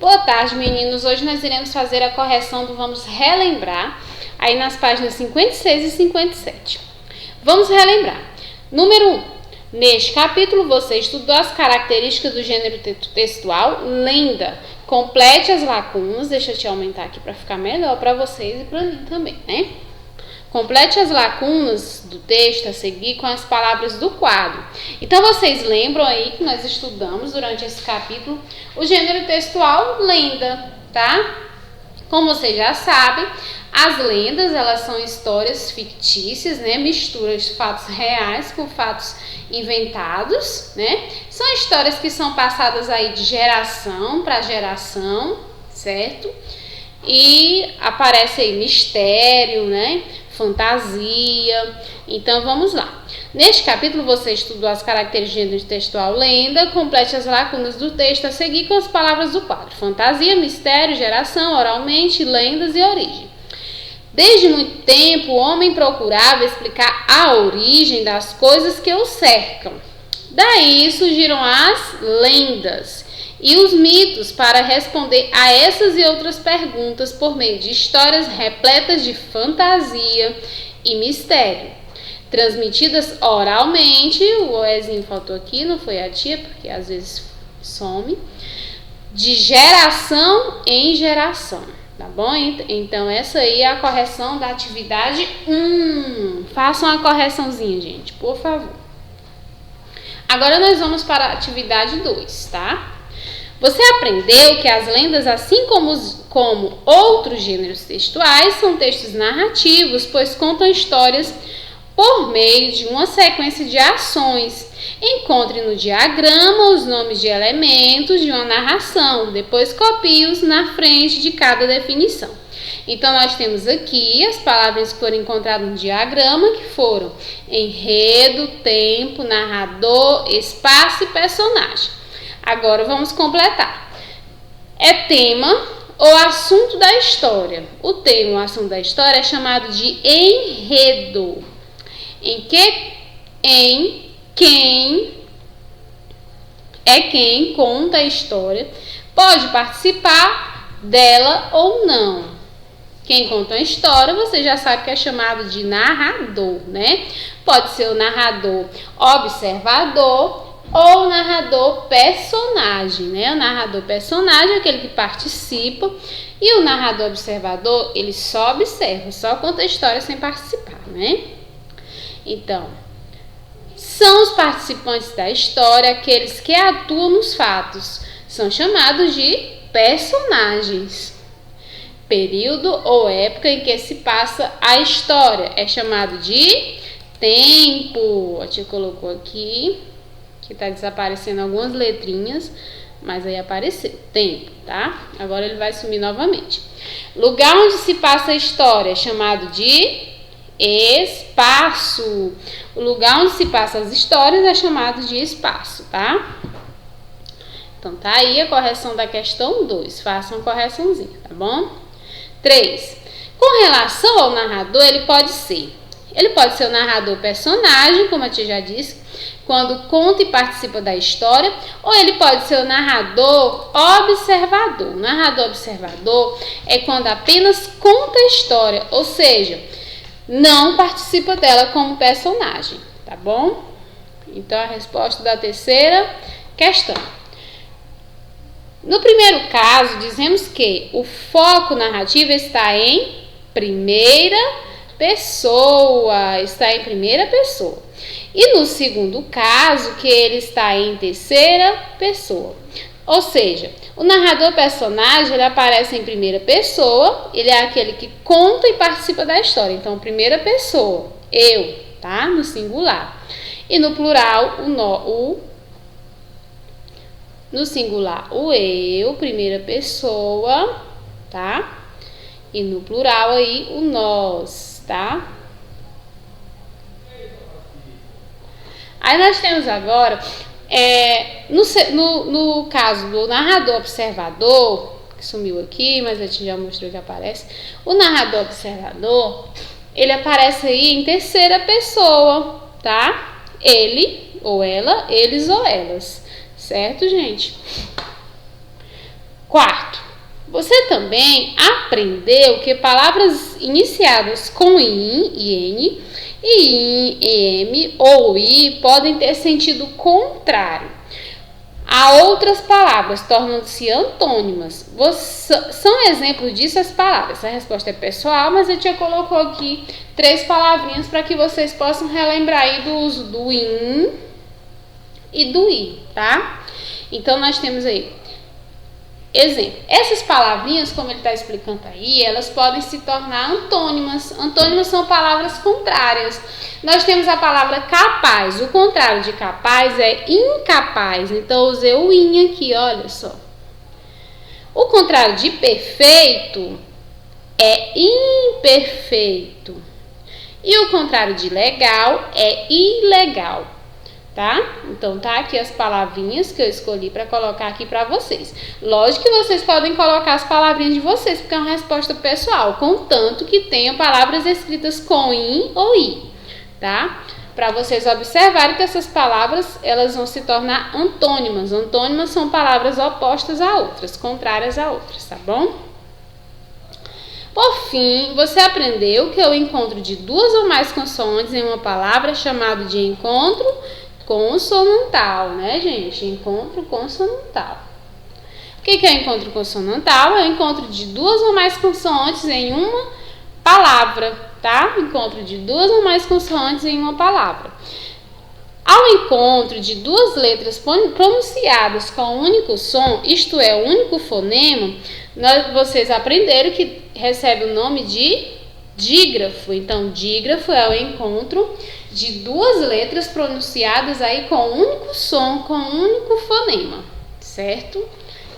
Boa tarde, meninos. Hoje nós iremos fazer a correção do Vamos Relembrar, aí nas páginas 56 e 57. Vamos relembrar. Número 1. Neste capítulo, você estudou as características do gênero textual lenda. Complete as lacunas. Deixa eu te aumentar aqui para ficar melhor para vocês e para mim também, né? Complete as lacunas do texto a seguir com as palavras do quadro. Então, vocês lembram aí que nós estudamos durante esse capítulo o gênero textual lenda, tá? Como vocês já sabem, as lendas, elas são histórias fictícias, né? Misturas de fatos reais com fatos inventados, né? São histórias que são passadas aí de geração para geração, certo? E aparece aí mistério, né? Fantasia. Então vamos lá. Neste capítulo você estudou as características do gênero textual lenda. Complete as lacunas do texto a seguir com as palavras do quadro: fantasia, mistério, geração, oralmente, lendas e origem. Desde muito tempo o homem procurava explicar a origem das coisas que o cercam. Daí surgiram as lendas e os mitos para responder a essas e outras perguntas por meio de histórias repletas de fantasia e mistério, transmitidas oralmente. O Oezinho faltou aqui, não foi a tia, porque às vezes some, de geração em geração, tá bom? Então essa aí é a correção da atividade 1. Façam a correçãozinha, gente, por favor. Agora nós vamos para a atividade 2, tá? Você aprendeu que as lendas, assim como outros gêneros textuais, são textos narrativos, pois contam histórias por meio de uma sequência de ações. Encontre no diagrama os nomes de elementos de uma narração, depois copie-os na frente de cada definição. Então, nós temos aqui as palavras que foram encontradas no diagrama, que foram enredo, tempo, narrador, espaço e personagem. Agora vamos completar. É tema ou assunto da história. O tema ou assunto da história é chamado de enredo. Em quem conta a história pode participar dela ou não. Quem conta a história, você já sabe que é chamado de narrador, né? Pode ser o narrador observador ou narrador personagem, né? O narrador personagem é aquele que participa e o narrador observador, ele só observa, só conta a história sem participar, né? Então, são os participantes da história aqueles que atuam nos fatos, são chamados de personagens. Período ou época em que se passa a história é chamado de tempo. A tia colocou aqui que tá desaparecendo algumas letrinhas, mas aí apareceu, tempo, tá? Agora ele vai sumir novamente. Lugar onde se passa a história é chamado de espaço. O lugar onde se passa as histórias é chamado de espaço, tá? Então tá aí a correção da questão 2. Façam a correçãozinha, tá bom? 3. Com relação ao narrador, ele pode ser o narrador personagem, como a tia já disse, quando conta e participa da história, ou ele pode ser o narrador observador. O narrador observador é quando apenas conta a história, ou seja, não participa dela como personagem, tá bom? Então a resposta da terceira questão. No primeiro caso, dizemos que o foco narrativo está em primeira pessoa, E no segundo caso, que ele está em terceira pessoa. Ou seja, o narrador personagem, ele aparece em primeira pessoa, ele é aquele que conta e participa da história. Então, primeira pessoa, eu, tá? No singular. E no plural, no singular, o eu, primeira pessoa, tá? E no plural aí, o nós, tá? Aí nós temos agora, no caso do narrador observador, que sumiu aqui, mas a gente já mostrou que aparece. O narrador observador, ele aparece aí em terceira pessoa, tá? Ele ou ela, eles ou elas. Certo, gente? Quarto, você também aprendeu que palavras iniciadas com in e n, e in, e m ou i podem ter sentido contrário a outras palavras, tornando-se antônimas. São exemplos disso as palavras. A resposta é pessoal, mas eu te colocou aqui 3 palavrinhas para que vocês possam relembrar aí do uso do in e do i, tá? Então, nós temos aí exemplo. Essas palavrinhas, como ele está explicando aí, elas podem se tornar antônimas. Antônimas são palavras contrárias. Nós temos a palavra capaz. O contrário de capaz é incapaz. Então, eu usei o in aqui, olha só. O contrário de perfeito é imperfeito. E o contrário de legal é ilegal. Tá? Então, tá aqui as palavrinhas que eu escolhi para colocar aqui para vocês. Lógico que vocês podem colocar as palavrinhas de vocês, porque é uma resposta pessoal, contanto que tenham palavras escritas com in ou i, tá? Para vocês observarem que essas palavras, elas vão se tornar antônimas. Antônimas são palavras opostas a outras, contrárias a outras, tá bom? Por fim, você aprendeu que o encontro de 2 ou mais consoantes em uma palavra é chamado de encontro consonantal, né, gente? Encontro consonantal. O que é encontro consonantal? É o encontro de 2 ou mais consoantes em uma palavra, tá? Encontro de 2 ou mais consoantes em uma palavra. Ao encontro de 2 letras pronunciadas com um único som, isto é, o único fonema, vocês aprenderam que recebe o nome de dígrafo. Então, dígrafo é o encontro de 2 letras pronunciadas aí com um único som, com um único fonema, certo?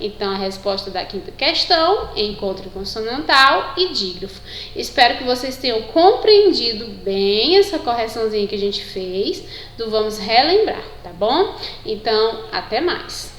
Então, a resposta da 5ª questão é encontro consonantal e dígrafo. Espero que vocês tenham compreendido bem essa correçãozinha que a gente fez do vamos relembrar, tá bom? Então, até mais!